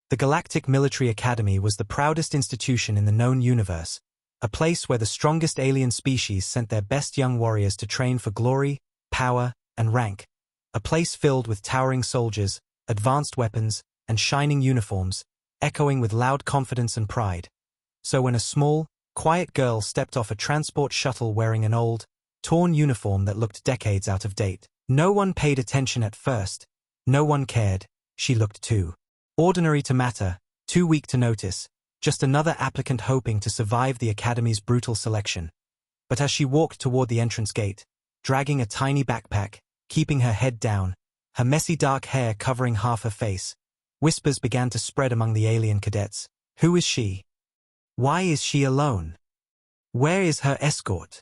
The Galactic Military Academy was the proudest institution in the known universe, a place where the strongest alien species sent their best young warriors to train for glory, power, and rank. A place filled with towering soldiers, advanced weapons, and shining uniforms, echoing with loud confidence and pride. So when a small, quiet girl stepped off a transport shuttle wearing an old, torn uniform that looked decades out of date, no one paid attention at first. No one cared. She looked too ordinary to matter, too weak to notice, just another applicant hoping to survive the Academy's brutal selection. But as she walked toward the entrance gate, dragging a tiny backpack, keeping her head down, her messy dark hair covering half her face, whispers began to spread among the alien cadets. Who is she? Why is she alone? Where is her escort?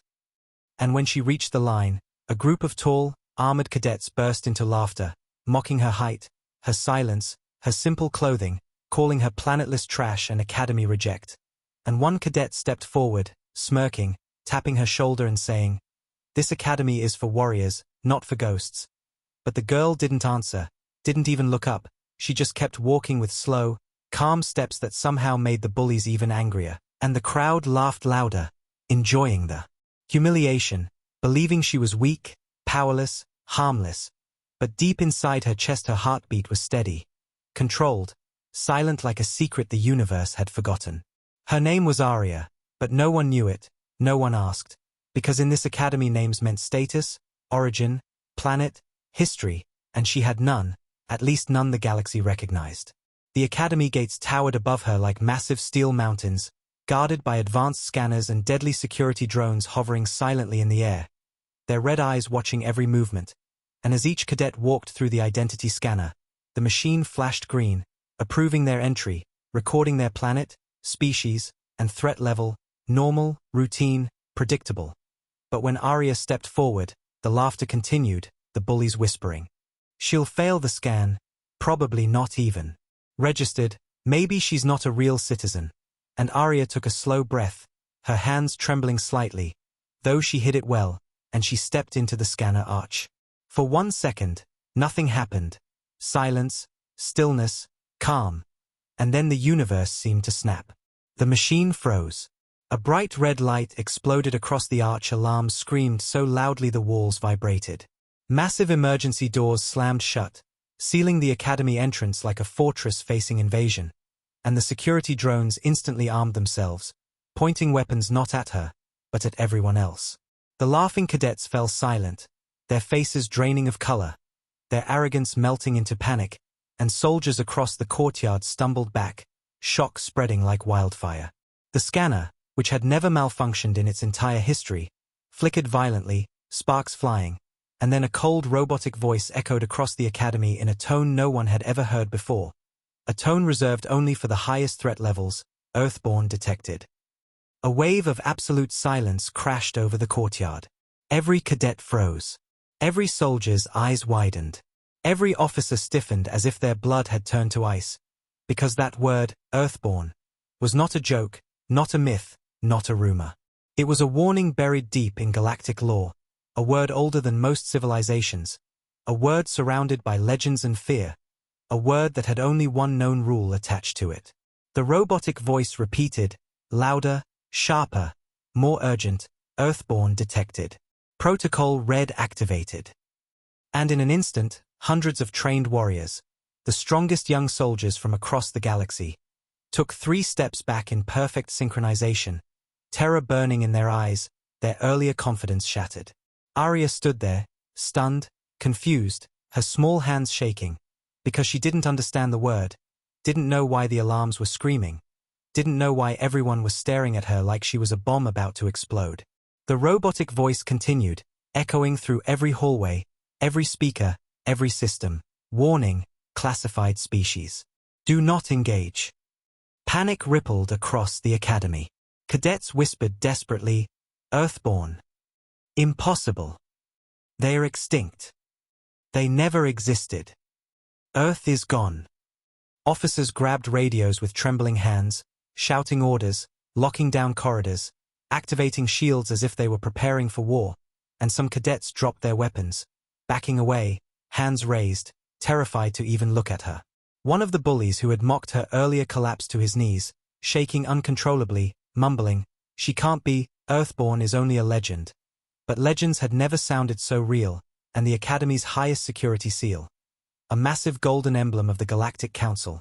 And when she reached the line, a group of tall, armored cadets burst into laughter, mocking her height, her silence, her simple clothing, calling her planetless trash and Academy reject. And one cadet stepped forward, smirking, tapping her shoulder and saying, "This Academy is for warriors, not for ghosts." But the girl didn't answer, didn't even look up. She just kept walking with slow, calm steps that somehow made the bullies even angrier. And the crowd laughed louder, enjoying the humiliation, believing she was weak, powerless, harmless. But deep inside her chest her heartbeat was steady, controlled, silent like a secret the universe had forgotten. Her name was Aria, but no one knew it, no one asked, because in this academy names meant status, origin, planet, history, and she had none, at least none the galaxy recognized. The academy gates towered above her like massive steel mountains, guarded by advanced scanners and deadly security drones hovering silently in the air, their red eyes watching every movement. And as each cadet walked through the identity scanner, the machine flashed green, approving their entry, recording their planet, species, and threat level, normal, routine, predictable. But when Aria stepped forward, the laughter continued, the bullies whispering. She'll fail the scan, probably not even registered, maybe she's not a real citizen. And Aria took a slow breath, her hands trembling slightly, though she hid it well, and she stepped into the scanner arch. For 1 second, nothing happened. Silence, stillness, calm. And then the universe seemed to snap. The machine froze. A bright red light exploded across the arch, alarms screamed so loudly the walls vibrated. Massive emergency doors slammed shut, sealing the academy entrance like a fortress facing invasion. And the security drones instantly armed themselves, pointing weapons not at her, but at everyone else. The laughing cadets fell silent, their faces draining of color, their arrogance melting into panic, and soldiers across the courtyard stumbled back, shock spreading like wildfire. The scanner, which had never malfunctioned in its entire history, flickered violently, sparks flying, and then a cold robotic voice echoed across the academy in a tone no one had ever heard before. A tone reserved only for the highest threat levels, Earthborn detected. A wave of absolute silence crashed over the courtyard. Every cadet froze. Every soldier's eyes widened. Every officer stiffened as if their blood had turned to ice. Because that word, Earthborn, was not a joke, not a myth, not a rumor. It was a warning buried deep in galactic lore, a word older than most civilizations, a word surrounded by legends and fear, a word that had only one known rule attached to it. The robotic voice repeated, louder, sharper, more urgent, Earthborn detected. Protocol Red activated. And in an instant, hundreds of trained warriors, the strongest young soldiers from across the galaxy, took 3 steps back in perfect synchronization, terror burning in their eyes, their earlier confidence shattered. Aria stood there, stunned, confused, her small hands shaking, because she didn't understand the word, didn't know why the alarms were screaming, didn't know why everyone was staring at her like she was a bomb about to explode. The robotic voice continued, echoing through every hallway, every speaker, every system. Warning, classified species. Do not engage. Panic rippled across the academy. Cadets whispered desperately, Earthborn. Impossible. They are extinct. They never existed. Earth is gone. Officers grabbed radios with trembling hands, shouting orders, locking down corridors, activating shields as if they were preparing for war, and some cadets dropped their weapons, backing away, hands raised, terrified to even look at her. One of the bullies who had mocked her earlier collapsed to his knees, shaking uncontrollably, mumbling, "She can't be, Earthborn is only a legend." But legends had never sounded so real, and the Academy's highest security seal, a massive golden emblem of the Galactic Council,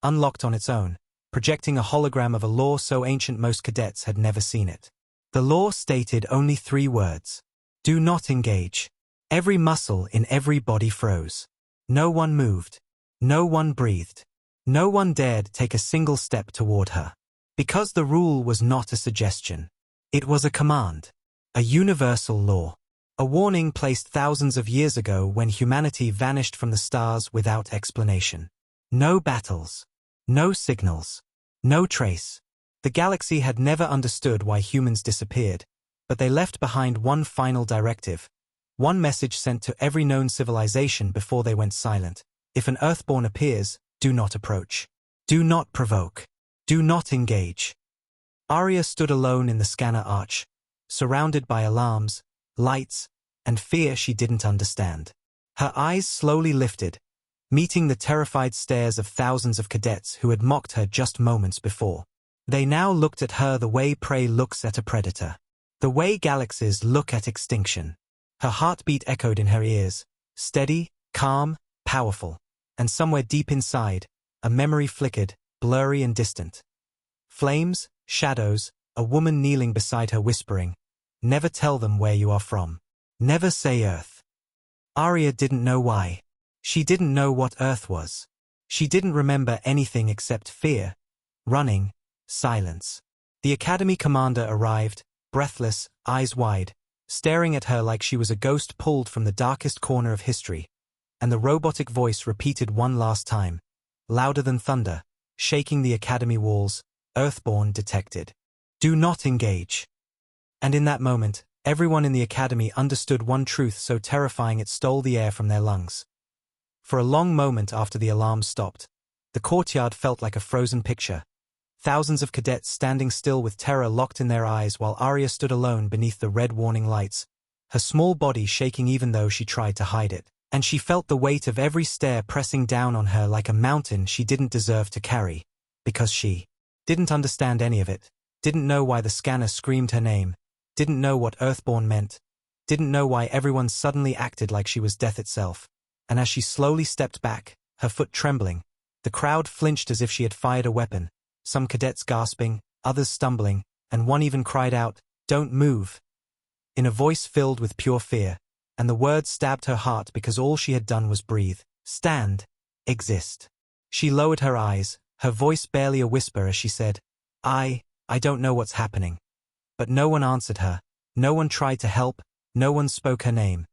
unlocked on its own, projecting a hologram of a law so ancient most cadets had never seen it. The law stated only 3 words. Do not engage. Every muscle in every body froze. No one moved. No one breathed. No one dared take a single step toward her. Because the rule was not a suggestion. It was a command. A universal law. A warning placed thousands of years ago when humanity vanished from the stars without explanation. No battles. No signals. No trace. The galaxy had never understood why humans disappeared, but they left behind one final directive. One message sent to every known civilization before they went silent. If an Earthborn appears, do not approach. Do not provoke. Do not engage. Arya stood alone in the scanner arch, surrounded by alarms, lights, and fear she didn't understand. Her eyes slowly lifted, meeting the terrified stares of thousands of cadets who had mocked her just moments before. They now looked at her the way prey looks at a predator. The way galaxies look at extinction. Her heartbeat echoed in her ears, steady, calm, powerful, and somewhere deep inside, a memory flickered, blurry and distant. Flames, shadows, a woman kneeling beside her whispering, "Never tell them where you are from. Never say Earth." Arya didn't know why. She didn't know what Earth was. She didn't remember anything except fear, running, silence. The Academy commander arrived, breathless, eyes wide, staring at her like she was a ghost pulled from the darkest corner of history, and the robotic voice repeated one last time, louder than thunder, shaking the Academy walls, "Earthborn detected. Do not engage." And in that moment, everyone in the Academy understood one truth so terrifying it stole the air from their lungs. For a long moment after the alarms stopped, the courtyard felt like a frozen picture. Thousands of cadets standing still with terror locked in their eyes while Arya stood alone beneath the red warning lights, her small body shaking even though she tried to hide it. And she felt the weight of every stare pressing down on her like a mountain she didn't deserve to carry, because she didn't understand any of it, didn't know why the scanner screamed her name, didn't know what Earthborn meant, didn't know why everyone suddenly acted like she was death itself. And as she slowly stepped back, her foot trembling, the crowd flinched as if she had fired a weapon, some cadets gasping, others stumbling, and one even cried out, "Don't move," in a voice filled with pure fear, and the words stabbed her heart because all she had done was breathe, stand, exist. She lowered her eyes, her voice barely a whisper as she said, I don't know what's happening." But no one answered her, no one tried to help, no one spoke her name.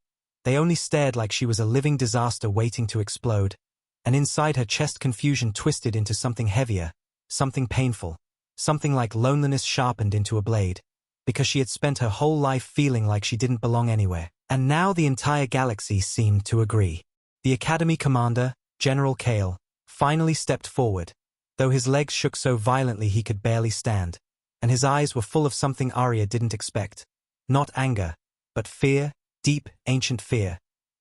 They only stared like she was a living disaster waiting to explode, and inside her chest confusion twisted into something heavier, something painful, something like loneliness sharpened into a blade, because she had spent her whole life feeling like she didn't belong anywhere. And now the entire galaxy seemed to agree. The Academy commander, General Kale, finally stepped forward, though his legs shook so violently he could barely stand, and his eyes were full of something Arya didn't expect. Not anger, but fear, deep, ancient fear,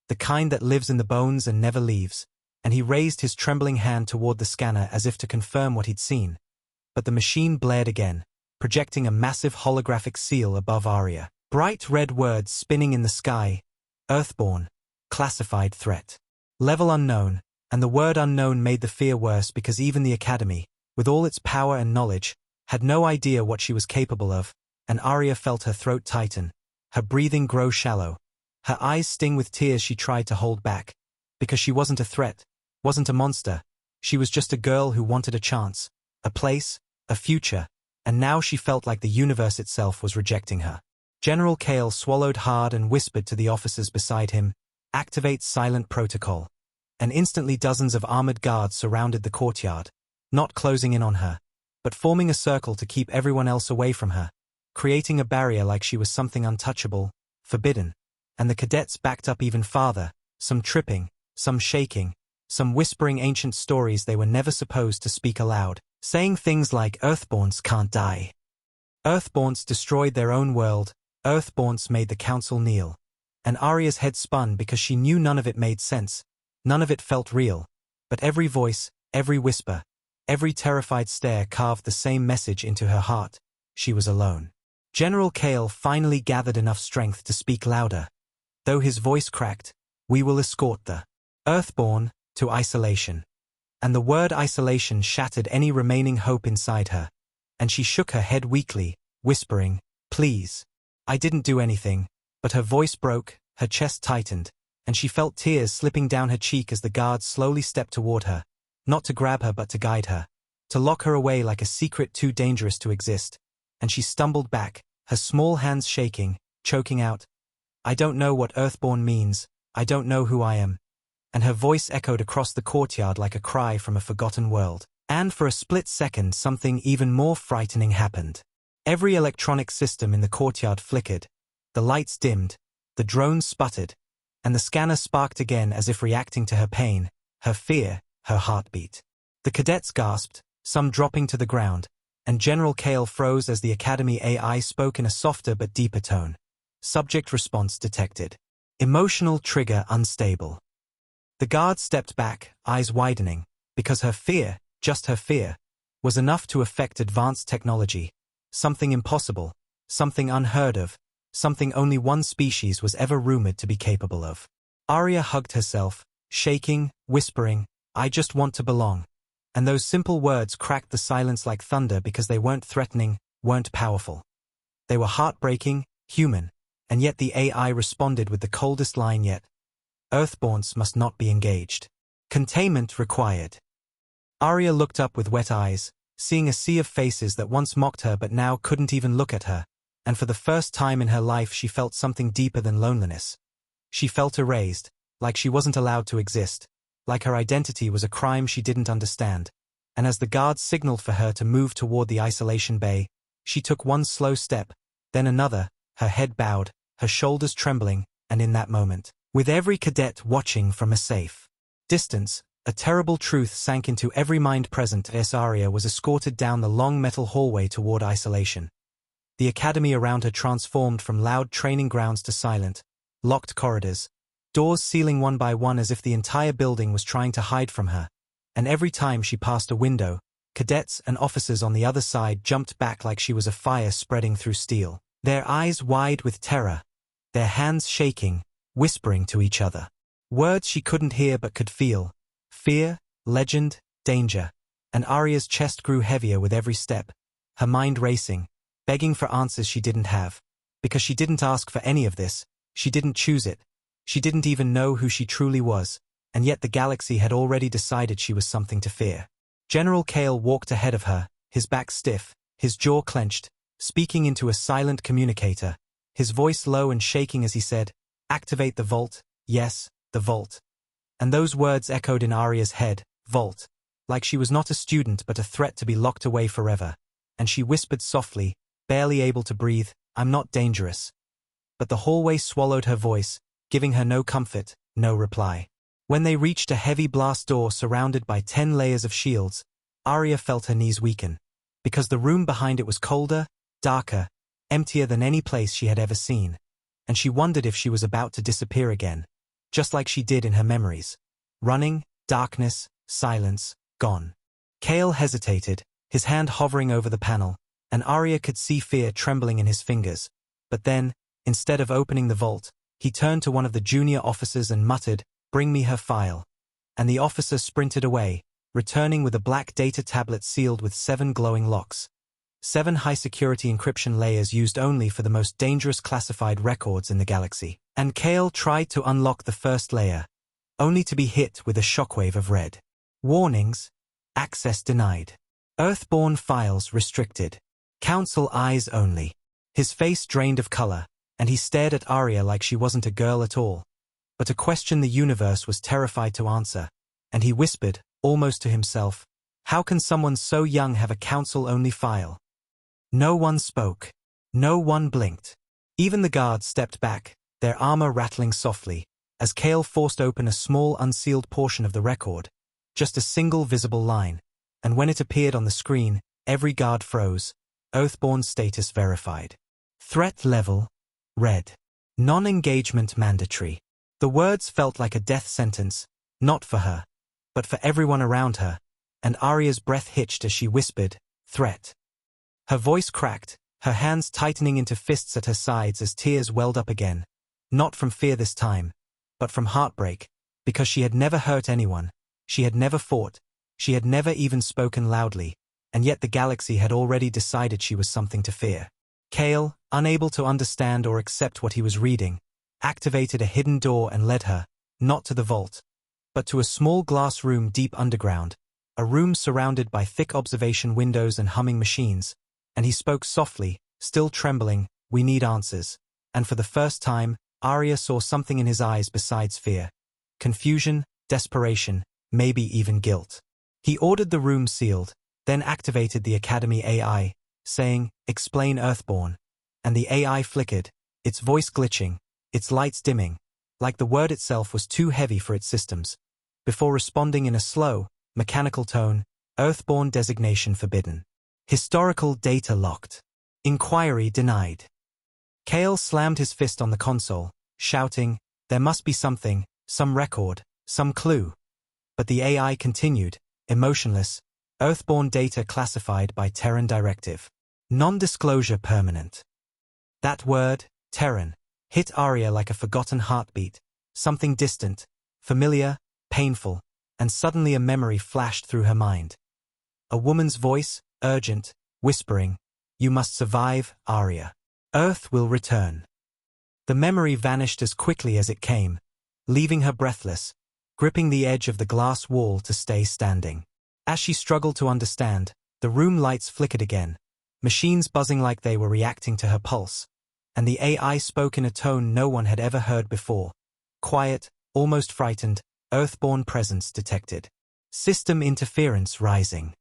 the kind that lives in the bones and never leaves, and he raised his trembling hand toward the scanner as if to confirm what he'd seen. But the machine blared again, projecting a massive holographic seal above Arya. Bright red words spinning in the sky, Earthborn, classified threat. Level unknown, and the word unknown made the fear worse because even the Academy, with all its power and knowledge, had no idea what she was capable of, and Arya felt her throat tighten, her breathing grow shallow, her eyes sting with tears she tried to hold back, because she wasn't a threat, wasn't a monster, she was just a girl who wanted a chance, a place, a future, and now she felt like the universe itself was rejecting her. General Kale swallowed hard and whispered to the officers beside him, "Activate silent protocol." And instantly dozens of armored guards surrounded the courtyard, not closing in on her, but forming a circle to keep everyone else away from her, creating a barrier like she was something untouchable, forbidden. And the cadets backed up even farther, some tripping, some shaking, some whispering ancient stories they were never supposed to speak aloud, saying things like Earthborns can't die. Earthborns destroyed their own world, Earthborns made the council kneel. And Arya's head spun because she knew none of it made sense, none of it felt real, but every voice, Every whisper, every terrified stare carved the same message into her heart. She was alone. General Kale finally gathered enough strength to speak louder. Though his voice cracked, "We will escort the Earthborn to isolation." And the word isolation shattered any remaining hope inside her. And she shook her head weakly, whispering, "Please." "I didn't do anything," but her voice broke, her chest tightened, and she felt tears slipping down her cheek as the guards slowly stepped toward her, not to grab her but to guide her, to lock her away like a secret too dangerous to exist. And she stumbled back, her small hands shaking, choking out, "I don't know what Earthborn means, I don't know who I am." And her voice echoed across the courtyard like a cry from a forgotten world. And for a split second something even more frightening happened. Every electronic system in the courtyard flickered, the lights dimmed, the drones sputtered, and the scanner sparked again as if reacting to her pain, her fear, her heartbeat. The cadets gasped, some dropping to the ground, and General Kale froze as the Academy AI spoke in a softer but deeper tone. Subject response detected. Emotional trigger unstable. The guard stepped back, eyes widening, because her fear, just her fear, was enough to affect advanced technology. Something impossible, something unheard of, something only one species was ever rumored to be capable of. Arya hugged herself, shaking, whispering, "I just want to belong." And those simple words cracked the silence like thunder because they weren't threatening, weren't powerful. They were heartbreaking, human, and yet the AI responded with the coldest line yet. Earthborns must not be engaged. Containment required. Arya looked up with wet eyes, seeing a sea of faces that once mocked her but now couldn't even look at her, and for the first time in her life she felt something deeper than loneliness. She felt erased, like she wasn't allowed to exist, like her identity was a crime she didn't understand, and as the guards signaled for her to move toward the isolation bay, she took one slow step, then another, her head bowed, her shoulders trembling, and in that moment, with every cadet watching from a safe distance, a terrible truth sank into every mind present as Arya was escorted down the long metal hallway toward isolation. The academy around her transformed from loud training grounds to silent, locked corridors, doors sealing one by one as if the entire building was trying to hide from her, and every time she passed a window, cadets and officers on the other side jumped back like she was a fire spreading through steel, their eyes wide with terror, their hands shaking, whispering to each other. Words she couldn't hear but could feel. Fear, legend, danger, and Arya's chest grew heavier with every step, her mind racing, begging for answers she didn't have, because she didn't ask for any of this, she didn't choose it, she didn't even know who she truly was, and yet the galaxy had already decided she was something to fear. General Kale walked ahead of her, his back stiff, his jaw clenched, speaking into a silent communicator, his voice low and shaking as he said, "Activate the vault, yes, the vault." And those words echoed in Arya's head, vault, like she was not a student but a threat to be locked away forever, and she whispered softly, barely able to breathe, "I'm not dangerous." But the hallway swallowed her voice, giving her no comfort, no reply. When they reached a heavy blast door surrounded by 10 layers of shields, Arya felt her knees weaken, because the room behind it was colder, darker, emptier than any place she had ever seen, and she wondered if she was about to disappear again, just like she did in her memories. Running, darkness, silence, gone. Kale hesitated, his hand hovering over the panel, and Arya could see fear trembling in his fingers. But then, instead of opening the vault, he turned to one of the junior officers and muttered, "Bring me her file." And the officer sprinted away, returning with a black data tablet sealed with 7 glowing locks. 7 high-security encryption layers used only for the most dangerous classified records in the galaxy. And Kale tried to unlock the first layer, only to be hit with a shockwave of red warnings, access denied, Earthborn files restricted, Council eyes only. His face drained of color, and he stared at Arya like she wasn't a girl at all, but a question the universe was terrified to answer, and he whispered, almost to himself, "How can someone so young have a Council-only file?" No one spoke. No one blinked. Even the guards stepped back, their armor rattling softly, as Kale forced open a small unsealed portion of the record, just a single visible line, and when it appeared on the screen, every guard froze. Earthborn status verified. Threat level, red. Non-engagement mandatory. The words felt like a death sentence, not for her, but for everyone around her, and Arya's breath hitched as she whispered, "Threat." Her voice cracked, her hands tightening into fists at her sides as tears welled up again. Not from fear this time, but from heartbreak, because she had never hurt anyone, she had never fought, she had never even spoken loudly, and yet the galaxy had already decided she was something to fear. Kale, unable to understand or accept what he was reading, activated a hidden door and led her, not to the vault, but to a small glass room deep underground, a room surrounded by thick observation windows and humming machines, and he spoke softly, still trembling, "We need answers." And for the first time, Arya saw something in his eyes besides fear. Confusion, desperation, maybe even guilt. He ordered the room sealed, then activated the Academy AI, saying, "Explain Earthborn." And the AI flickered, its voice glitching, its lights dimming, like the word itself was too heavy for its systems. Before responding in a slow, mechanical tone, "Earthborn designation forbidden. Historical data locked. Inquiry denied." Kale slammed his fist on the console, shouting, "There must be something, some record, some clue." But the AI continued, emotionless, "Earthborn data classified by Terran directive. Non-disclosure permanent." That word, Terran, hit Arya like a forgotten heartbeat, something distant, familiar, painful, and suddenly a memory flashed through her mind. A woman's voice, urgent, whispering, "You must survive, Arya. Earth will return." The memory vanished as quickly as it came, leaving her breathless, gripping the edge of the glass wall to stay standing. As she struggled to understand, the room lights flickered again, machines buzzing like they were reacting to her pulse, and the AI spoke in a tone no one had ever heard before. Quiet, almost frightened, Earthborn presence detected. System interference rising.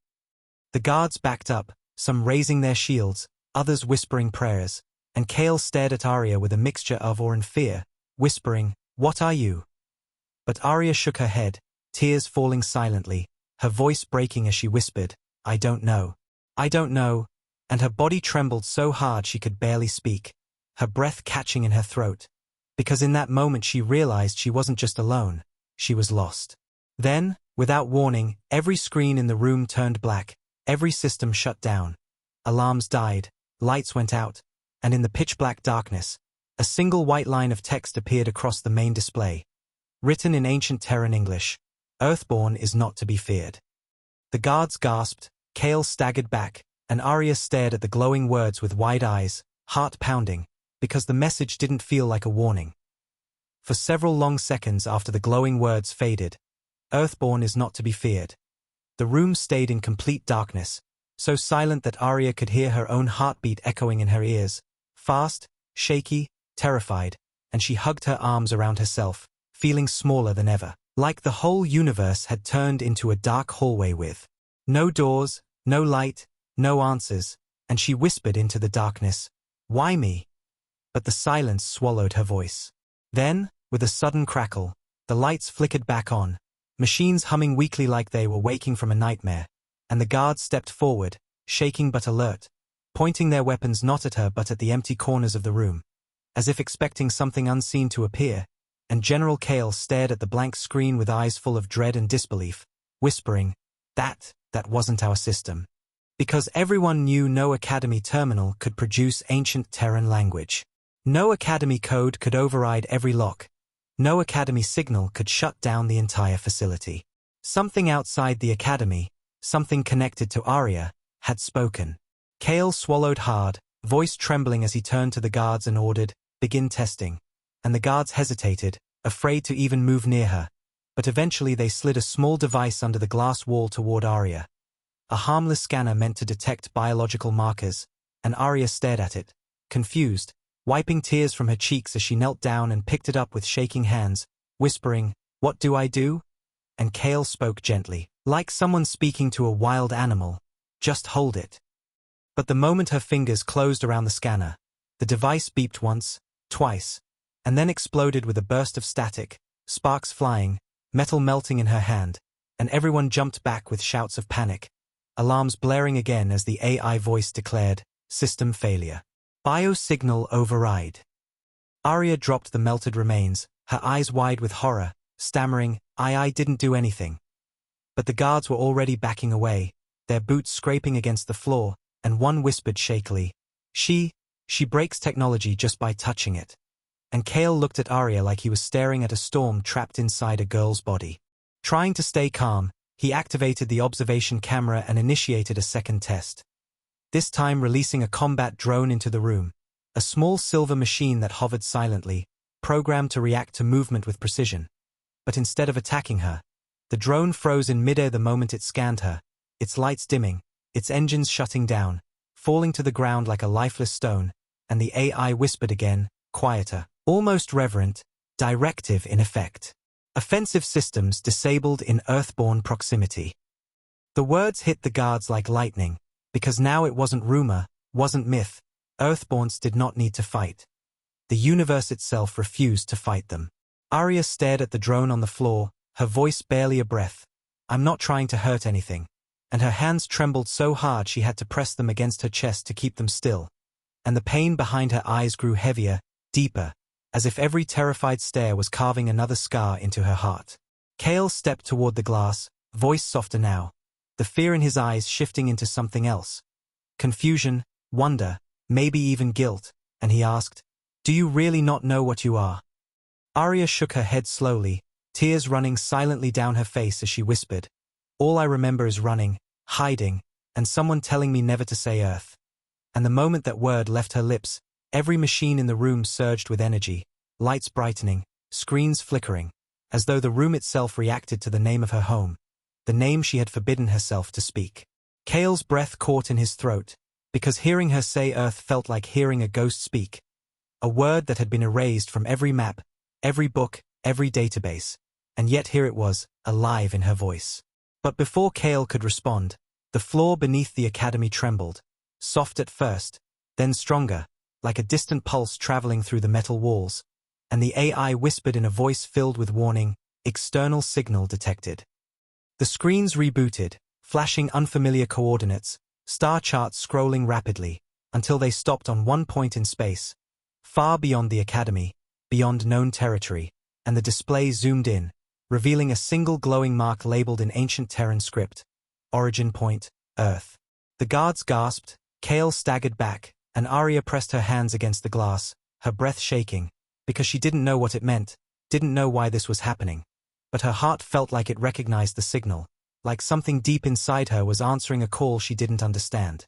The guards backed up, some raising their shields, others whispering prayers, and Kale stared at Arya with a mixture of awe and fear, whispering, "What are you?" But Arya shook her head, tears falling silently, her voice breaking as she whispered, "I don't know. I don't know," and her body trembled so hard she could barely speak, her breath catching in her throat, because in that moment she realized she wasn't just alone, she was lost. Then, without warning, every screen in the room turned black, every system shut down. Alarms died, lights went out, and in the pitch-black darkness, a single white line of text appeared across the main display. Written in ancient Terran English, "Earthborn is not to be feared." The guards gasped, Kale staggered back, and Arya stared at the glowing words with wide eyes, heart pounding, because the message didn't feel like a warning. For several long seconds after the glowing words faded, "Earthborn is not to be feared," the room stayed in complete darkness, so silent that Arya could hear her own heartbeat echoing in her ears, fast, shaky, terrified, and she hugged her arms around herself, feeling smaller than ever, like the whole universe had turned into a dark hallway with no doors, no light, no answers, and she whispered into the darkness, "Why me?" But the silence swallowed her voice. Then, with a sudden crackle, the lights flickered back on, machines humming weakly like they were waking from a nightmare, and the guards stepped forward, shaking but alert, pointing their weapons not at her but at the empty corners of the room, as if expecting something unseen to appear, and General Kale stared at the blank screen with eyes full of dread and disbelief, whispering, That wasn't our system." Because everyone knew no Academy terminal could produce ancient Terran language. No Academy code could override every lock. No Academy signal could shut down the entire facility. Something outside the Academy, something connected to Arya, had spoken. Kale swallowed hard, voice trembling as he turned to the guards and ordered, "Begin testing." And the guards hesitated, afraid to even move near her, but eventually they slid a small device under the glass wall toward Arya. A harmless scanner meant to detect biological markers, and Arya stared at it, confused, wiping tears from her cheeks as she knelt down and picked it up with shaking hands, whispering, "What do I do?" And Kale spoke gently, like someone speaking to a wild animal, "Just hold it." But the moment her fingers closed around the scanner, the device beeped once, twice, and then exploded with a burst of static, sparks flying, metal melting in her hand, and everyone jumped back with shouts of panic, alarms blaring again as the AI voice declared, "System failure. Biosignal override." Arya dropped the melted remains, her eyes wide with horror, stammering, I didn't do anything." But the guards were already backing away, their boots scraping against the floor, and one whispered shakily, She breaks technology just by touching it. And Kale looked at Arya like he was staring at a storm trapped inside a girl's body. Trying to stay calm, he activated the observation camera and initiated a second test. This time releasing a combat drone into the room, a small silver machine that hovered silently, programmed to react to movement with precision. But instead of attacking her, the drone froze in midair the moment it scanned her, its lights dimming, its engines shutting down, falling to the ground like a lifeless stone, and the AI whispered again, quieter, almost reverent, directive in effect. Offensive systems disabled in Earthborn proximity. The words hit the guards like lightning, because now it wasn't rumor, wasn't myth, Earthborns did not need to fight. The universe itself refused to fight them. Arya stared at the drone on the floor, her voice barely a breath. I'm not trying to hurt anything. And her hands trembled so hard she had to press them against her chest to keep them still. And the pain behind her eyes grew heavier, deeper, as if every terrified stare was carving another scar into her heart. Kale stepped toward the glass, voice softer now, the fear in his eyes shifting into something else. Confusion, wonder, maybe even guilt, and he asked, Do you really not know what you are? Arya shook her head slowly, tears running silently down her face as she whispered, All I remember is running, hiding, and someone telling me never to say Earth. And the moment that word left her lips, every machine in the room surged with energy, lights brightening, screens flickering, as though the room itself reacted to the name of her home, the name she had forbidden herself to speak. Kale's breath caught in his throat, because hearing her say Earth felt like hearing a ghost speak. A word that had been erased from every map, every book, every database, and yet here it was, alive in her voice. But before Kale could respond, the floor beneath the academy trembled, soft at first, then stronger, like a distant pulse traveling through the metal walls, and the AI whispered in a voice filled with warning, external signal detected. The screens rebooted, flashing unfamiliar coordinates, star charts scrolling rapidly, until they stopped on one point in space, far beyond the academy, beyond known territory, and the display zoomed in, revealing a single glowing mark labeled in ancient Terran script, Origin Point, Earth. The guards gasped, Kale staggered back, and Arya pressed her hands against the glass, her breath shaking, because she didn't know what it meant, didn't know why this was happening. But her heart felt like it recognized the signal, like something deep inside her was answering a call she didn't understand.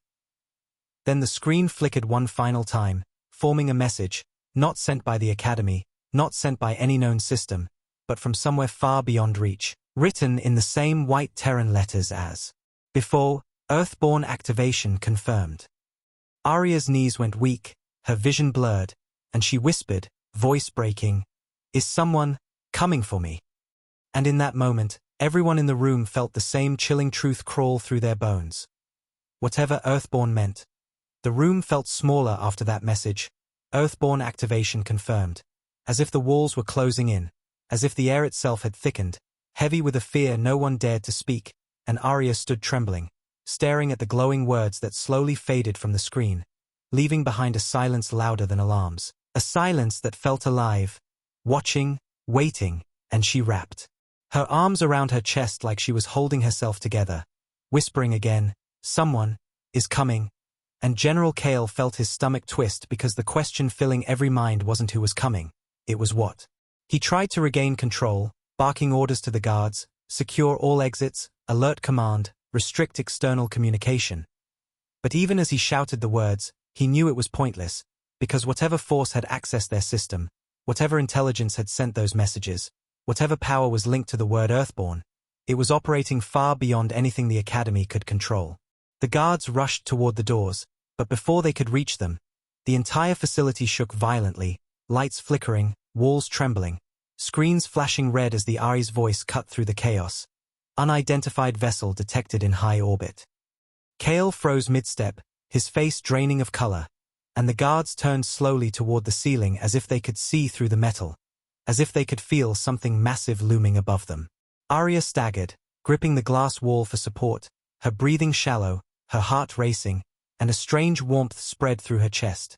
Then the screen flickered one final time, forming a message, not sent by the Academy, not sent by any known system, but from somewhere far beyond reach, written in the same white Terran letters as before, Earthborn activation confirmed. Arya's knees went weak, her vision blurred, and she whispered, voice breaking, Is someone coming for me? And in that moment, everyone in the room felt the same chilling truth crawl through their bones. Whatever Earthborn meant. The room felt smaller after that message, Earthborn activation confirmed, as if the walls were closing in, as if the air itself had thickened, heavy with a fear no one dared to speak, and Arya stood trembling, staring at the glowing words that slowly faded from the screen, leaving behind a silence louder than alarms, a silence that felt alive, watching, waiting, and she rapped. Her arms around her chest like she was holding herself together, whispering again, Someone is coming, and General Kale felt his stomach twist because the question filling every mind wasn't who was coming, it was what. He tried to regain control, barking orders to the guards, secure all exits, alert command, restrict external communication. But even as he shouted the words, he knew it was pointless, because whatever force had accessed their system, whatever intelligence had sent those messages, whatever power was linked to the word Earthborn, it was operating far beyond anything the Academy could control. The guards rushed toward the doors, but before they could reach them, the entire facility shook violently, lights flickering, walls trembling, screens flashing red as the Ari's voice cut through the chaos. Unidentified vessel detected in high orbit. Kale froze mid-step, his face draining of color, and the guards turned slowly toward the ceiling as if they could see through the metal, as if they could feel something massive looming above them. Arya staggered, gripping the glass wall for support, her breathing shallow, her heart racing, and a strange warmth spread through her chest.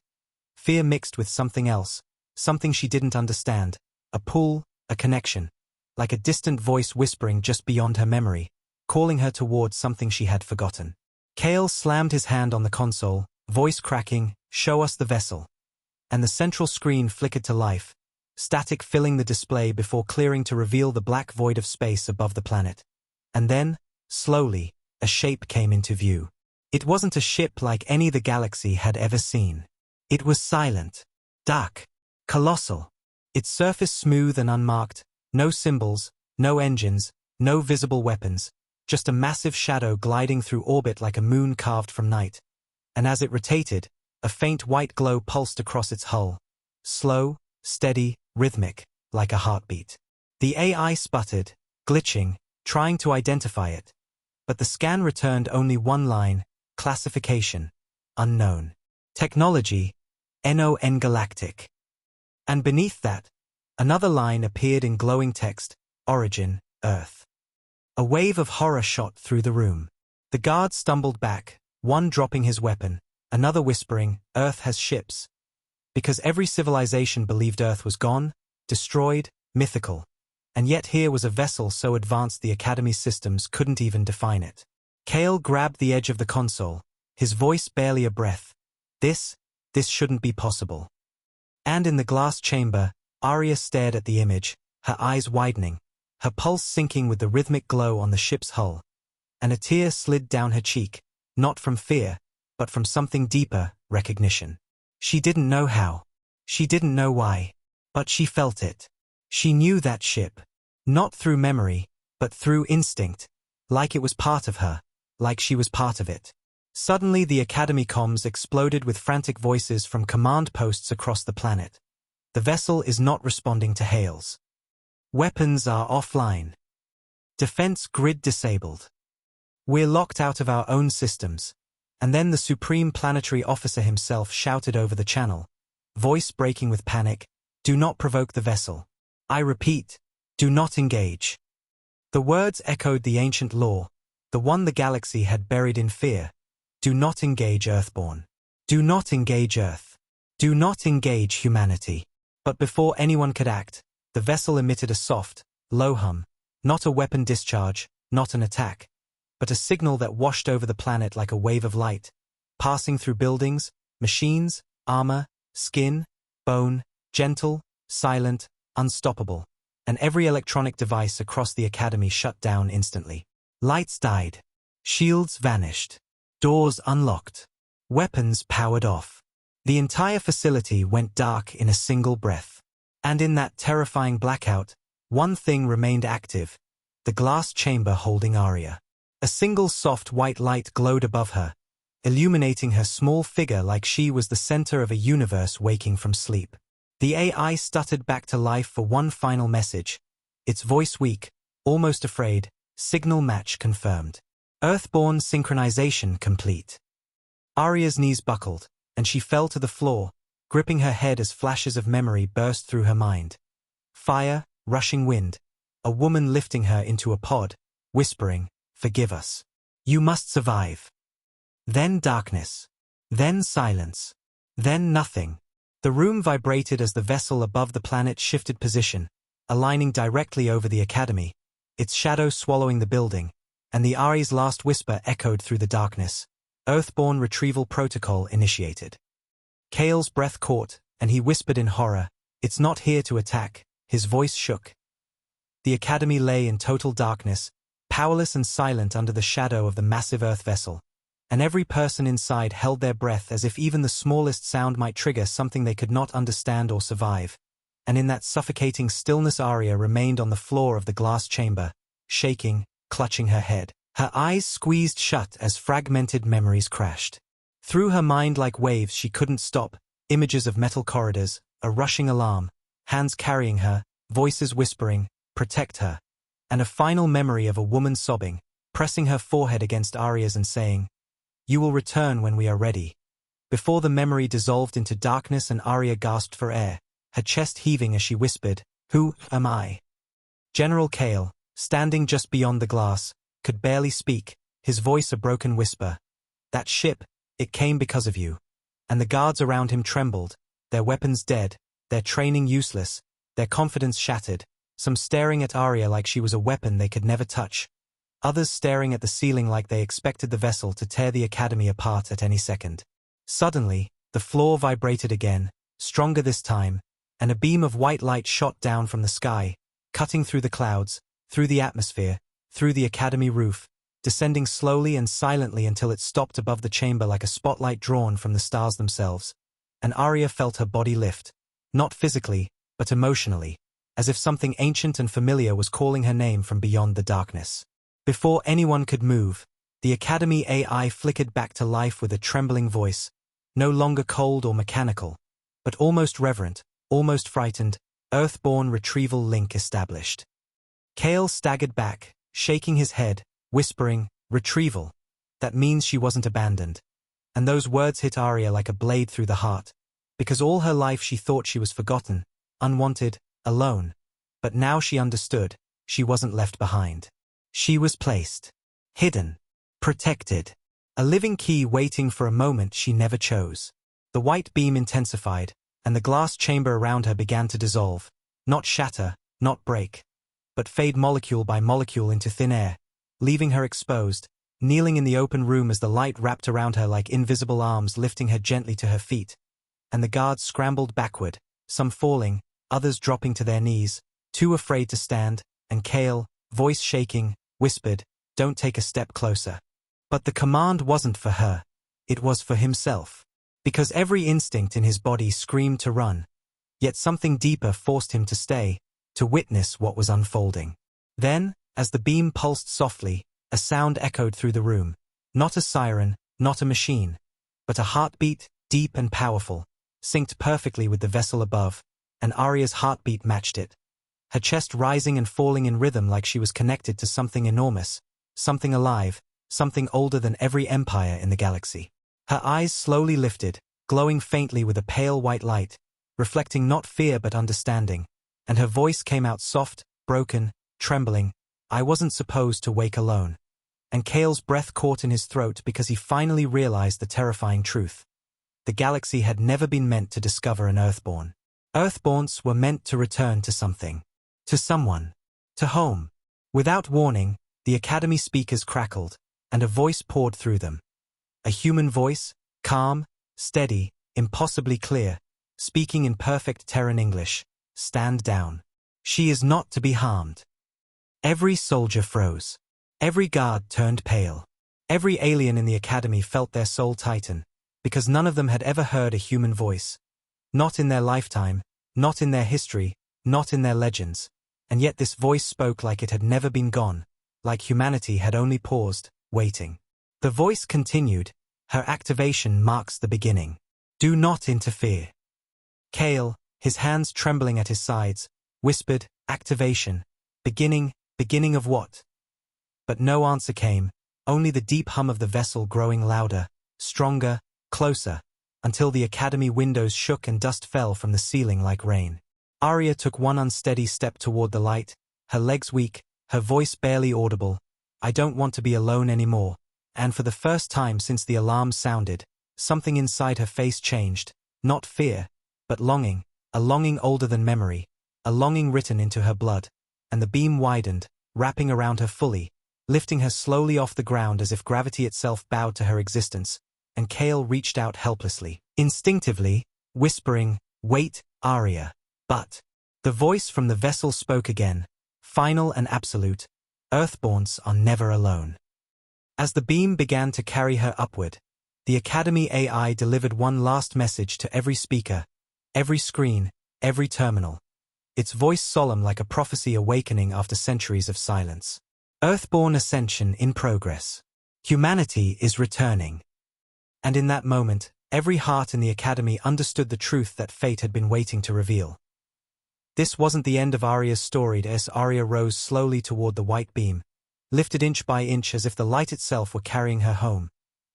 Fear mixed with something else, something she didn't understand, a pull, a connection, like a distant voice whispering just beyond her memory. calling her towards something she had forgotten. Kale slammed his hand on the console, voice cracking, "Show us the vessel." And the central screen flickered to life, static filling the display before clearing to reveal the black void of space above the planet. And then, slowly, a shape came into view. It wasn't a ship like any the galaxy had ever seen. It was silent, dark, colossal. Its surface smooth and unmarked, no symbols, no engines, no visible weapons, just a massive shadow gliding through orbit like a moon carved from night. And as it rotated, a faint white glow pulsed across its hull. Slow, steady, rhythmic, like a heartbeat. The AI sputtered, glitching, trying to identify it. But the scan returned only one line: classification, unknown. Technology, NON galactic. And beneath that, another line appeared in glowing text: origin, Earth. A wave of horror shot through the room. The guards stumbled back, one dropping his weapon, another whispering, "Earth has ships." Because every civilization believed Earth was gone, destroyed, mythical. And yet here was a vessel so advanced the Academy's systems couldn't even define it. Kale grabbed the edge of the console, his voice barely a breath. This shouldn't be possible. And in the glass chamber, Arya stared at the image, her eyes widening, her pulse sinking with the rhythmic glow on the ship's hull. And a tear slid down her cheek, not from fear, but from something deeper, recognition. She didn't know how. She didn't know why. But she felt it. She knew that ship. Not through memory, but through instinct. Like it was part of her. Like she was part of it. Suddenly the Academy comms exploded with frantic voices from command posts across the planet. The vessel is not responding to hails. Weapons are offline. Defense grid disabled. We're locked out of our own systems. And then the Supreme Planetary Officer himself shouted over the channel, voice breaking with panic, "Do not provoke the vessel. I repeat, do not engage." The words echoed the ancient law, the one the galaxy had buried in fear. Do not engage Earthborn. Do not engage Earth. Do not engage humanity. But before anyone could act, the vessel emitted a soft, low hum, not a weapon discharge, not an attack, but a signal that washed over the planet like a wave of light, passing through buildings, machines, armor, skin, bone, gentle, silent, unstoppable, and every electronic device across the Academy shut down instantly. Lights died. Shields vanished. Doors unlocked. Weapons powered off. The entire facility went dark in a single breath. And in that terrifying blackout, one thing remained active: the glass chamber holding Arya. A single soft white light glowed above her, illuminating her small figure like she was the center of a universe waking from sleep. The AI stuttered back to life for one final message, its voice weak, almost afraid: signal match confirmed. Earthborn synchronization complete. Arya's knees buckled, and she fell to the floor, gripping her head as flashes of memory burst through her mind. Fire, rushing wind, a woman lifting her into a pod, whispering, "Forgive us. You must survive." Then darkness. Then silence. Then nothing. The room vibrated as the vessel above the planet shifted position, aligning directly over the Academy, its shadow swallowing the building, and the Ari's last whisper echoed through the darkness: Earthborn retrieval protocol initiated. Kale's breath caught, and he whispered in horror, "It's not here to attack." His voice shook. The Academy lay in total darkness, powerless and silent under the shadow of the massive Earth vessel, and every person inside held their breath as if even the smallest sound might trigger something they could not understand or survive. And in that suffocating stillness, Arya remained on the floor of the glass chamber, shaking, clutching her head. Her eyes squeezed shut as fragmented memories crashed. Through her mind like waves she couldn't stop, images of metal corridors, a rushing alarm, hands carrying her, voices whispering, "Protect her," and a final memory of a woman sobbing, pressing her forehead against Arya's and saying, "You will return when we are ready." Before the memory dissolved into darkness and Arya gasped for air, her chest heaving as she whispered, "Who am I?" General Kale, standing just beyond the glass, could barely speak, his voice a broken whisper. "That ship, it came because of you." And the guards around him trembled, their weapons dead, their training useless, their confidence shattered, some staring at Arya like she was a weapon they could never touch. others staring at the ceiling like they expected the vessel to tear the academy apart at any second. Suddenly, the floor vibrated again, stronger this time, and a beam of white light shot down from the sky, cutting through the clouds, through the atmosphere, through the academy roof, descending slowly and silently until it stopped above the chamber like a spotlight drawn from the stars themselves. And Arya felt her body lift, not physically, but emotionally, as if something ancient and familiar was calling her name from beyond the darkness. Before anyone could move, the Academy AI flickered back to life with a trembling voice, no longer cold or mechanical, but almost reverent, almost frightened. Earthborn retrieval link established. Kale staggered back, shaking his head, whispering, "Retrieval. That means she wasn't abandoned." And those words hit Arya like a blade through the heart, because all her life she thought she was forgotten, unwanted, alone. But now she understood, she wasn't left behind. She was placed. Hidden. Protected. A living key waiting for a moment she never chose. The white beam intensified, and the glass chamber around her began to dissolve, not shatter, not break, but fade molecule by molecule into thin air, leaving her exposed, kneeling in the open room as the light wrapped around her like invisible arms lifting her gently to her feet. And the guards scrambled backward, some falling, others dropping to their knees, too afraid to stand, and Kale, voice shaking, whispered, "Don't take a step closer." But the command wasn't for her. It was for himself. Because every instinct in his body screamed to run. Yet something deeper forced him to stay, to witness what was unfolding. Then, as the beam pulsed softly, a sound echoed through the room. Not a siren, not a machine, but a heartbeat, deep and powerful, synced perfectly with the vessel above, and Arya's heartbeat matched it. Her chest rising and falling in rhythm like she was connected to something enormous, something alive, something older than every empire in the galaxy. Her eyes slowly lifted, glowing faintly with a pale white light, reflecting not fear but understanding, and her voice came out soft, broken, trembling. "I wasn't supposed to wake alone." And Kale's breath caught in his throat because he finally realized the terrifying truth. The galaxy had never been meant to discover an Earthborn. Earthborns were meant to return to something. To someone. To home. Without warning, the Academy speakers crackled, and a voice poured through them. A human voice, calm, steady, impossibly clear, speaking in perfect Terran English. "Stand down. She is not to be harmed." Every soldier froze. Every guard turned pale. Every alien in the Academy felt their soul tighten, because none of them had ever heard a human voice. Not in their lifetime, not in their history, not in their legends. And yet this voice spoke like it had never been gone, like humanity had only paused, waiting. The voice continued, "Her activation marks the beginning. Do not interfere." Kale, his hands trembling at his sides, whispered, "Activation. Beginning of what?" But no answer came, only the deep hum of the vessel growing louder, stronger, closer, until the Academy windows shook and dust fell from the ceiling like rain. Arya took one unsteady step toward the light, her legs weak, her voice barely audible. "I don't want to be alone anymore." And for the first time since the alarm sounded, something inside her face changed, not fear, but longing, a longing older than memory, a longing written into her blood. And the beam widened, wrapping around her fully, lifting her slowly off the ground as if gravity itself bowed to her existence, and Kale reached out helplessly, instinctively, whispering, "Wait, Arya." But the voice from the vessel spoke again, final and absolute, "Earthborns are never alone." As the beam began to carry her upward, the Academy AI delivered one last message to every speaker, every screen, every terminal. Its voice solemn like a prophecy awakening after centuries of silence. Earthborn ascension in progress. Humanity is returning. And in that moment, every heart in the Academy understood the truth that fate had been waiting to reveal. This wasn't the end of Arya's story as Arya rose slowly toward the white beam, lifted inch by inch as if the light itself were carrying her home.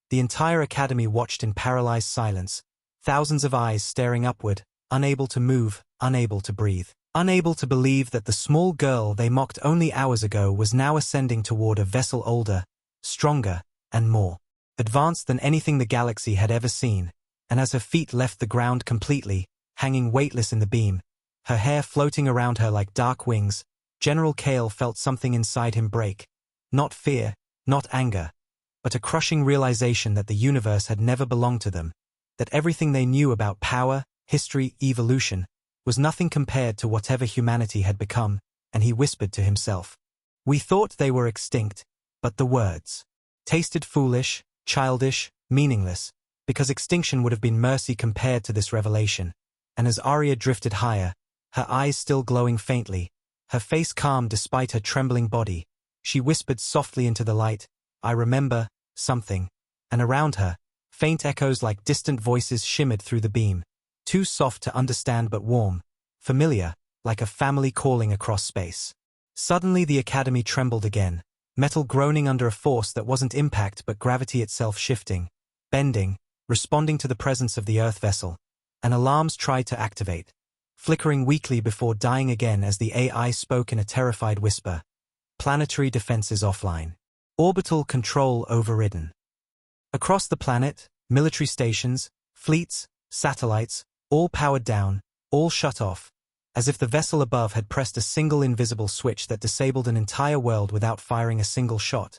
The entire Academy watched in paralyzed silence, thousands of eyes staring upward, unable to move, unable to breathe, unable to believe that the small girl they mocked only hours ago was now ascending toward a vessel older, stronger, and more advanced than anything the galaxy had ever seen. And as her feet left the ground completely, hanging weightless in the beam, her hair floating around her like dark wings, General Kale felt something inside him break, Not fear, not anger, but a crushing realization that the universe had never belonged to them, that everything they knew about power, history, evolution, was nothing compared to whatever humanity had become, and he whispered to himself. We thought they were extinct, but the words tasted foolish, childish, meaningless, because extinction would have been mercy compared to this revelation, and as Arya drifted higher, her eyes still glowing faintly, her face calm despite her trembling body, she whispered softly into the light, I remember something, and around her, faint echoes like distant voices shimmered through the beam, too soft to understand but warm, familiar, like a family calling across space. Suddenly the academy trembled again, metal groaning under a force that wasn't impact but gravity itself shifting, bending, responding to the presence of the Earth vessel, and alarms tried to activate, flickering weakly before dying again as the AI spoke in a terrified whisper. Planetary defenses offline. Orbital control overridden. Across the planet, military stations, fleets, satellites, all powered down, all shut off, as if the vessel above had pressed a single invisible switch that disabled an entire world without firing a single shot.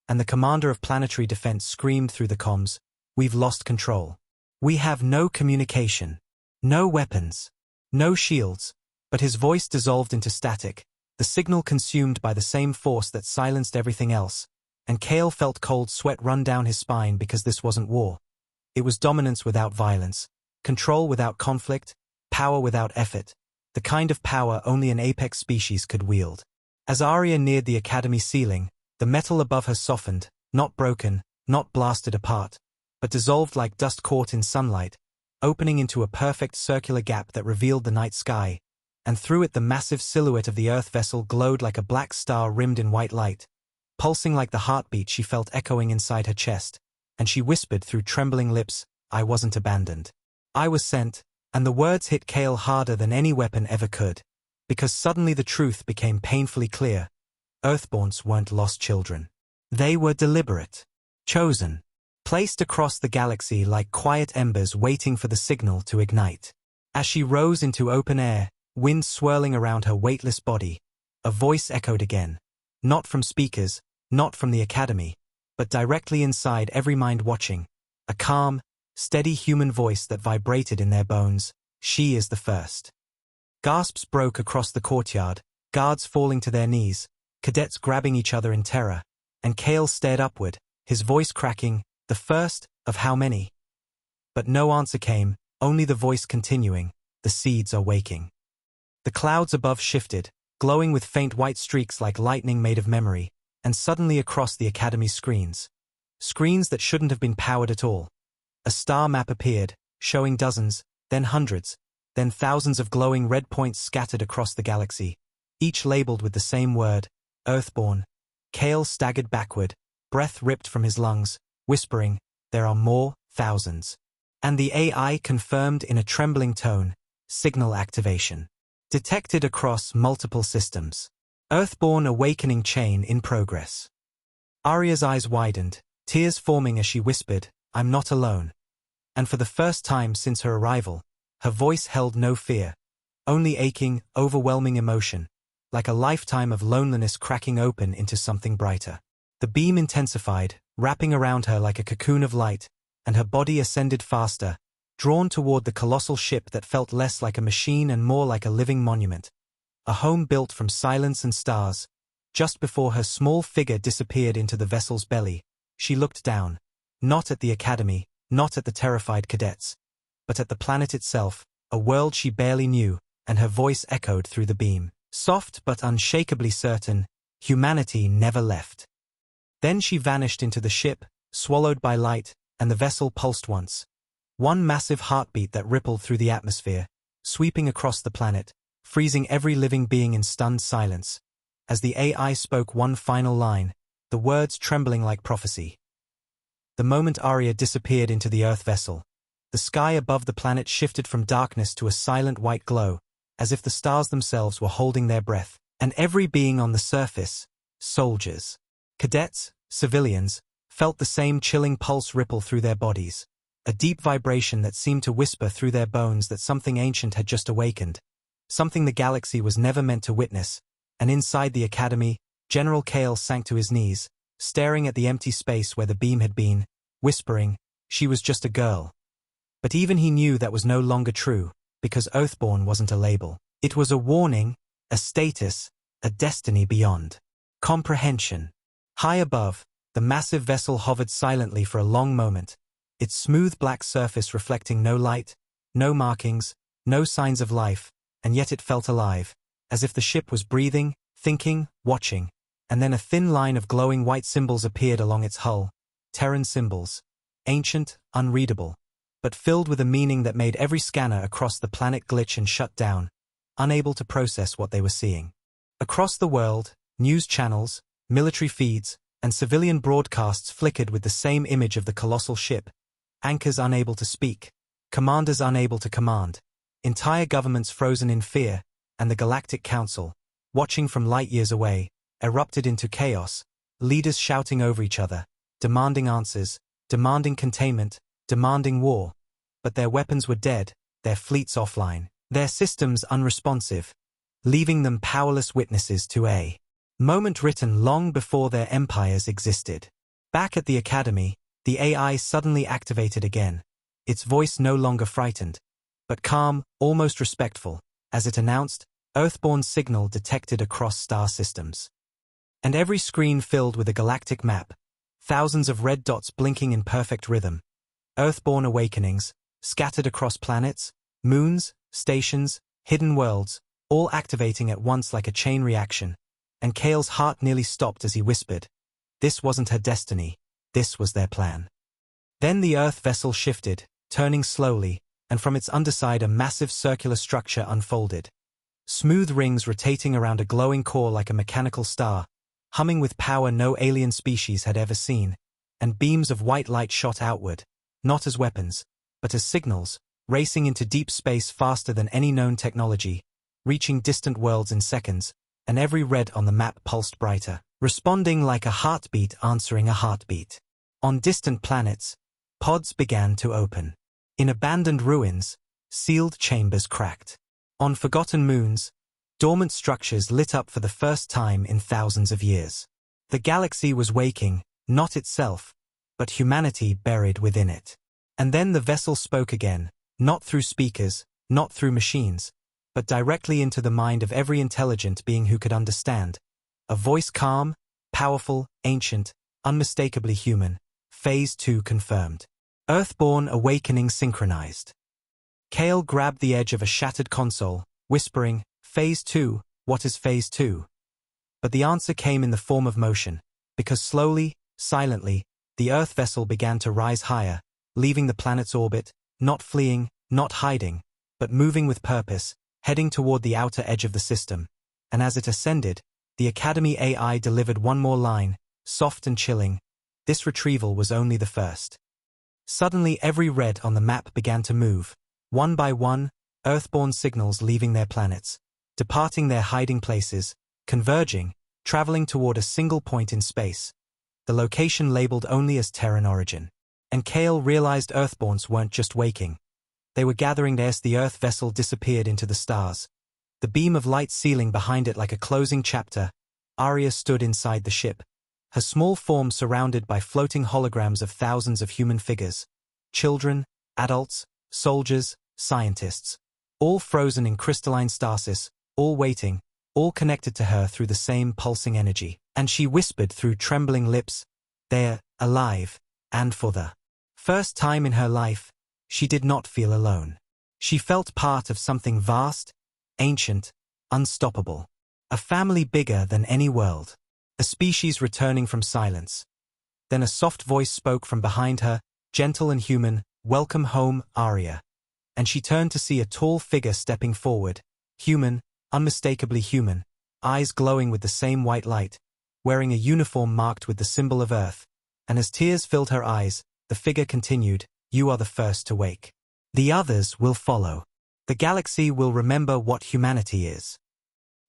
And the commander of planetary defense screamed through the comms, We've lost control. We have no communication, no weapons, no shields, but his voice dissolved into static, the signal consumed by the same force that silenced everything else, and Cale felt cold sweat run down his spine because this wasn't war. It was dominance without violence, control without conflict, power without effort, the kind of power only an apex species could wield. As Arya neared the academy ceiling, the metal above her softened, not broken, not blasted apart, but dissolved like dust caught in sunlight, opening into a perfect circular gap that revealed the night sky, and through it the massive silhouette of the Earth vessel glowed like a black star rimmed in white light, pulsing like the heartbeat she felt echoing inside her chest, and she whispered through trembling lips, I wasn't abandoned. I was sent, and the words hit Cale harder than any weapon ever could, because suddenly the truth became painfully clear. Earthborns weren't lost children. They were deliberate, chosen, placed across the galaxy like quiet embers waiting for the signal to ignite. As she rose into open air, wind swirling around her weightless body, a voice echoed again, not from speakers, not from the academy, but directly inside every mind watching, a calm, steady human voice that vibrated in their bones, she is the first. Gasps broke across the courtyard, guards falling to their knees, cadets grabbing each other in terror, and Cale stared upward, his voice cracking, the first of how many? But no answer came, only the voice continuing, the seeds are waking. The clouds above shifted, glowing with faint white streaks like lightning made of memory, and suddenly across the academy's screens. Screens that shouldn't have been powered at all. A star map appeared, showing dozens, then hundreds, then thousands of glowing red points scattered across the galaxy, each labeled with the same word, Earthborn. Cale staggered backward, breath ripped from his lungs, whispering, there are more, thousands. And the AI confirmed in a trembling tone, signal activation. Detected across multiple systems. Earthborn awakening chain in progress. Arya's eyes widened, tears forming as she whispered, I'm not alone. And for the first time since her arrival, her voice held no fear, only aching, overwhelming emotion, like a lifetime of loneliness cracking open into something brighter. The beam intensified, wrapping around her like a cocoon of light, and her body ascended faster, drawn toward the colossal ship that felt less like a machine and more like a living monument. A home built from silence and stars. Just before her small figure disappeared into the vessel's belly, she looked down, not at the academy, not at the terrified cadets, but at the planet itself, a world she barely knew, and her voice echoed through the beam, soft but unshakably certain, humanity never left. Then she vanished into the ship, swallowed by light, and the vessel pulsed once. One massive heartbeat that rippled through the atmosphere, sweeping across the planet, freezing every living being in stunned silence. As the AI spoke one final line, the words trembling like prophecy. The moment Arya disappeared into the Earth vessel, the sky above the planet shifted from darkness to a silent white glow, as if the stars themselves were holding their breath, and every being on the surface, soldiers, cadets, civilians, felt the same chilling pulse ripple through their bodies. A deep vibration that seemed to whisper through their bones that something ancient had just awakened, something the galaxy was never meant to witness, and inside the academy, General Kale sank to his knees, staring at the empty space where the beam had been, whispering, "She was just a girl." But even he knew that was no longer true, because Earthborn wasn't a label. It was a warning, a status, a destiny beyond comprehension. High above, the massive vessel hovered silently for a long moment, its smooth black surface reflecting no light, no markings, no signs of life, and yet it felt alive, as if the ship was breathing, thinking, watching. And then a thin line of glowing white symbols appeared along its hull, Terran symbols, ancient, unreadable, but filled with a meaning that made every scanner across the planet glitch and shut down, unable to process what they were seeing. Across the world, news channels, military feeds, and civilian broadcasts flickered with the same image of the colossal ship, anchors unable to speak, commanders unable to command, entire governments frozen in fear, and the Galactic Council, watching from light years away, erupted into chaos, leaders shouting over each other, demanding answers, demanding containment, demanding war. But their weapons were dead, their fleets offline, their systems unresponsive, leaving them powerless witnesses to a moment written long before their empires existed. Back at the Academy, the AI suddenly activated again, its voice no longer frightened, but calm, almost respectful, as it announced, Earthborn signal detected across star systems. And every screen filled with a galactic map, thousands of red dots blinking in perfect rhythm. Earthborn awakenings, scattered across planets, moons, stations, hidden worlds, all activating at once like a chain reaction. And Kale's heart nearly stopped as he whispered, this wasn't her destiny, this was their plan. Then the Earth vessel shifted, turning slowly, and from its underside a massive circular structure unfolded. Smooth rings rotating around a glowing core like a mechanical star, humming with power no alien species had ever seen, and beams of white light shot outward, not as weapons, but as signals, racing into deep space faster than any known technology, reaching distant worlds in seconds, and every red on the map pulsed brighter, responding like a heartbeat answering a heartbeat. On distant planets, pods began to open. In abandoned ruins, sealed chambers cracked. On forgotten moons, dormant structures lit up for the first time in thousands of years. The galaxy was waking, not itself, but humanity buried within it. And then the vessel spoke again, not through speakers, not through machines, but directly into the mind of every intelligent being who could understand. A voice calm, powerful, ancient, unmistakably human. Phase 2 confirmed. Earthborn awakening synchronized. Kale grabbed the edge of a shattered console, whispering, Phase 2, what is Phase 2? But the answer came in the form of motion, because slowly, silently, the Earth vessel began to rise higher, leaving the planet's orbit, not fleeing, not hiding, but moving with purpose, heading toward the outer edge of the system. And as it ascended, the Academy AI delivered one more line, soft and chilling. This retrieval was only the first. Suddenly every red on the map began to move, one by one, Earthborn signals leaving their planets, departing their hiding places, converging, traveling toward a single point in space, the location labeled only as Terran origin. And Kale realized Earthborns weren't just waking. They were gathering as the Earth vessel disappeared into the stars. The beam of light sealing behind it like a closing chapter, Arya stood inside the ship, her small form surrounded by floating holograms of thousands of human figures. Children, adults, soldiers, scientists. All frozen in crystalline stasis, all waiting, all connected to her through the same pulsing energy. And she whispered through trembling lips, they're alive, and for the first time in her life, she did not feel alone. She felt part of something vast, ancient, unstoppable. A family bigger than any world. A species returning from silence. Then a soft voice spoke from behind her, gentle and human, welcome home, Arya. And she turned to see a tall figure stepping forward, human, unmistakably human, eyes glowing with the same white light, wearing a uniform marked with the symbol of Earth. And as tears filled her eyes, the figure continued, you are the first to wake. The others will follow. The galaxy will remember what humanity is.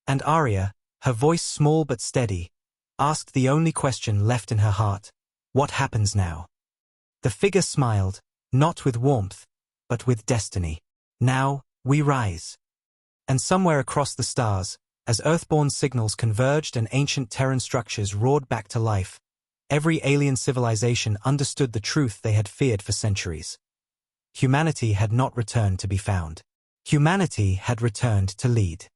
And Arya, her voice small but steady, asked the only question left in her heart, what happens now? The figure smiled, not with warmth, but with destiny. Now, we rise. And somewhere across the stars, As Earthborn signals converged and ancient Terran structures roared back to life, every alien civilization understood the truth they had feared for centuries. Humanity had not returned to be found. Humanity had returned to lead.